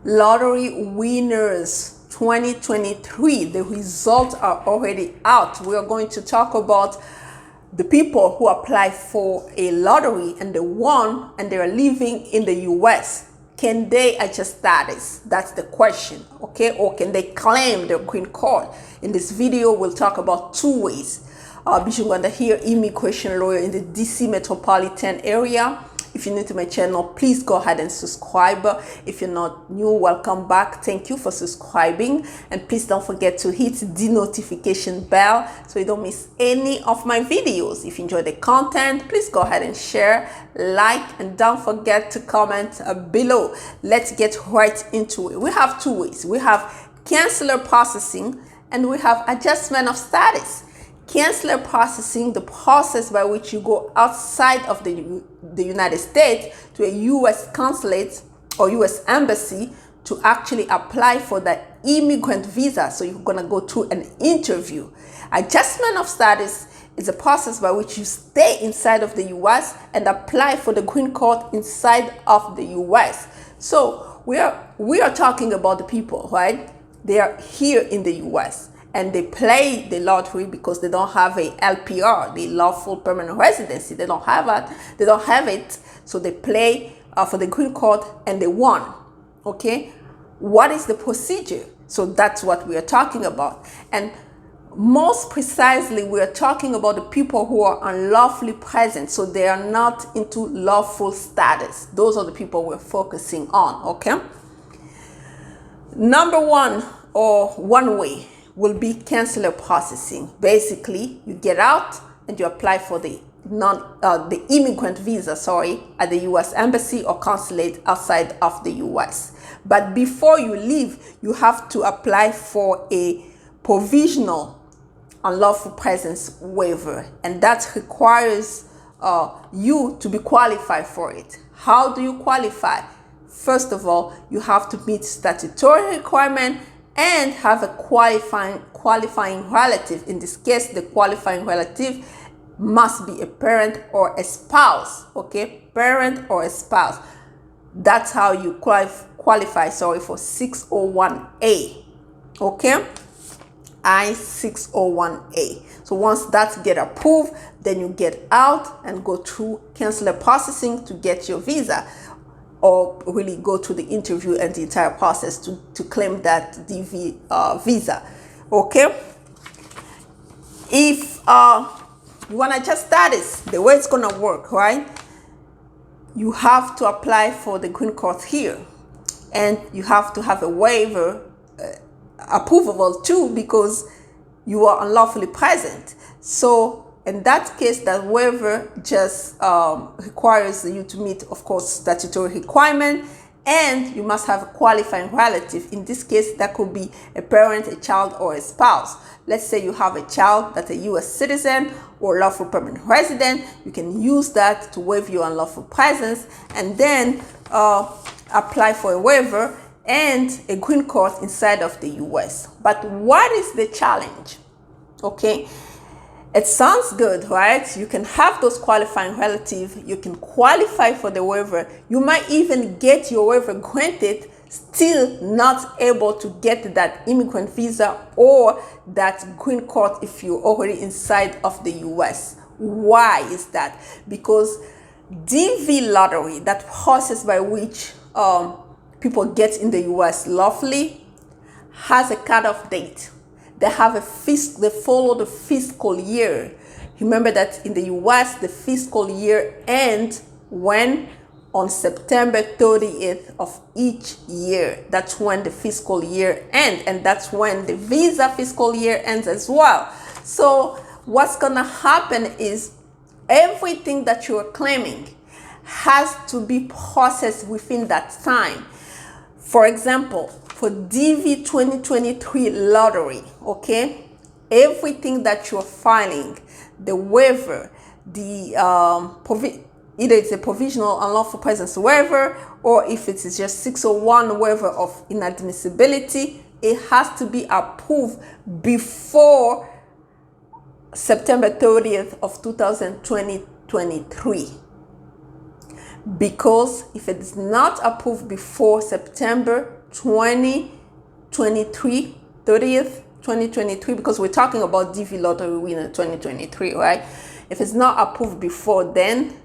lottery winners 2023. The results are already out. We are going to talk about the people who apply for a lottery and they won and they are living in the US. Can they adjust status? That's the question, okay? Or can they claim their green card? In this video, we'll talk about two ways. Bijoux.ngwanda here, immigration lawyer in the DC metropolitan area. If you're new to my channel, please go ahead and subscribe. If you're not new, welcome back. Thank you for subscribing. And please don't forget to hit the notification bell so you don't miss any of my videos. If you enjoy the content, please go ahead and share, like, and don't forget to comment below. Let's get right into it. We have two ways. We have consular processing and we have adjustment of status. Consular processing, the process by which you go outside of the United States to a U.S. consulate or U.S. embassy to actually apply for the immigrant visa. So you're going to go through an interview. Adjustment of status is a process by which you stay inside of the U.S. and apply for the green card inside of the U.S. So we are talking about the people, right? They are here in the U.S. and they play the lottery because they don't have a LPR, the lawful permanent residency. They don't have that. They don't have it. So they play for the green card and they won. Okay. What is the procedure? So that's what we are talking about. And most precisely, we are talking about the people who are unlawfully present. So they are not into lawful status. Those are the people we're focusing on. Okay. Number one, or one way, will be consular processing. Basically, you get out and you apply for the immigrant visa, at the U.S. embassy or consulate outside of the U.S. But before you leave, you have to apply for a provisional unlawful presence waiver, and that requires you to be qualified for it. How do you qualify? First of all, you have to meet statutory requirement and have a qualifying relative. In this case, the qualifying relative must be a parent or a spouse. Okay, parent or a spouse. That's how you qualify. For 601A. Okay, I-601A. So once that get approved, then you get out and go through consular processing to get your visa, or really go to the interview and the entire process to claim that DV visa. Okay. If you want to adjust status, the way it's going to work, right? You have to apply for the green card here, and you have to have a waiver approvable too, because you are unlawfully present. So in that case, that waiver just requires you to meet, of course, statutory requirement, and you must have a qualifying relative. In this case, that could be a parent, a child, or a spouse. Let's say you have a child that's a U.S. citizen or lawful permanent resident. You can use that to waive your unlawful presence and then apply for a waiver and a green card inside of the U.S. But what is the challenge? Okay. It sounds good, right? You can have those qualifying relatives. You can qualify for the waiver. You might even get your waiver granted, still not able to get that immigrant visa or that green card if you're already inside of the US. Why is that? Because DV lottery, that process by which people get in the US lawfully, has a cutoff date. They follow the fiscal year. Remember that in the US, the fiscal year ends when? On September 30th of each year. That's when the fiscal year ends, and that's when the visa fiscal year ends as well. So what's gonna happen is everything that you are claiming has to be processed within that time. For example, for DV 2023 lottery, okay, everything that you're filing, the waiver, the either it's a provisional unlawful presence waiver, or if it is just 601 waiver of inadmissibility, it has to be approved before September 30th of 2023. Because if it is not approved before September 2023, 30th, 2023, because we're talking about DV lottery winner 2023, right? If it's not approved before then,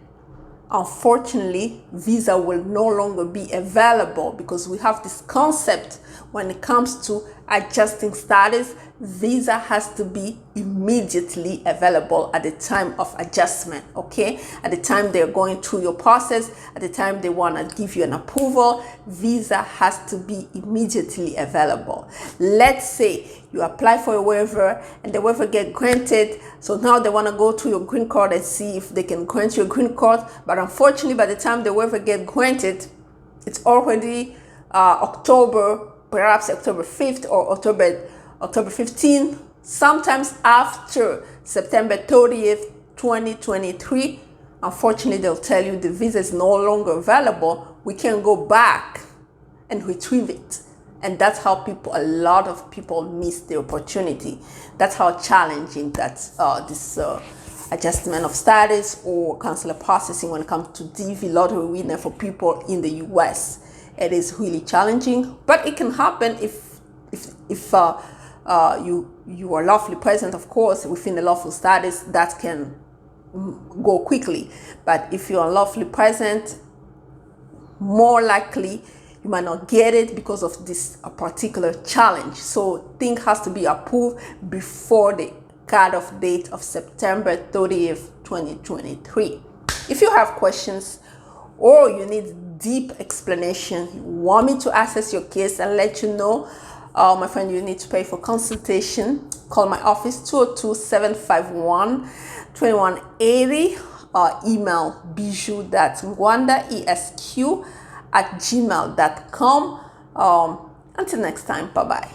unfortunately, visa will no longer be available, because we have this concept when it comes to adjusting status. Visa has to be immediately available at the time of adjustment, okay? At the time they're going through your process, at the time they want to give you an approval, visa has to be immediately available. Let's say you apply for a waiver and the waiver get granted, so now they want to go to your green card and see if they can grant you a green card, but unfortunately by the time the waiver get granted, it's already October, perhaps October 5th or October 15th, sometimes after September 30th, 2023. Unfortunately, they'll tell you the visa is no longer available. We can go back and retrieve it. And that's how a lot of people miss the opportunity. That's how challenging this adjustment of status or consular processing when it comes to DV lottery winner for people in the US. It is really challenging, but it can happen if you are lawfully present, of course, within the lawful status. That can go quickly. But if you're unlawfully present, more likely you might not get it because of this particular challenge. So thing has to be approved before the cutoff date of September 30th, 2023. If you have questions or you need deep explanation, you want me to assess your case and let you know, my friend, you need to pay for consultation. Call my office 202-751-2180, email Bijoux.ngwandaesq@gmail.com. Until next time, bye bye.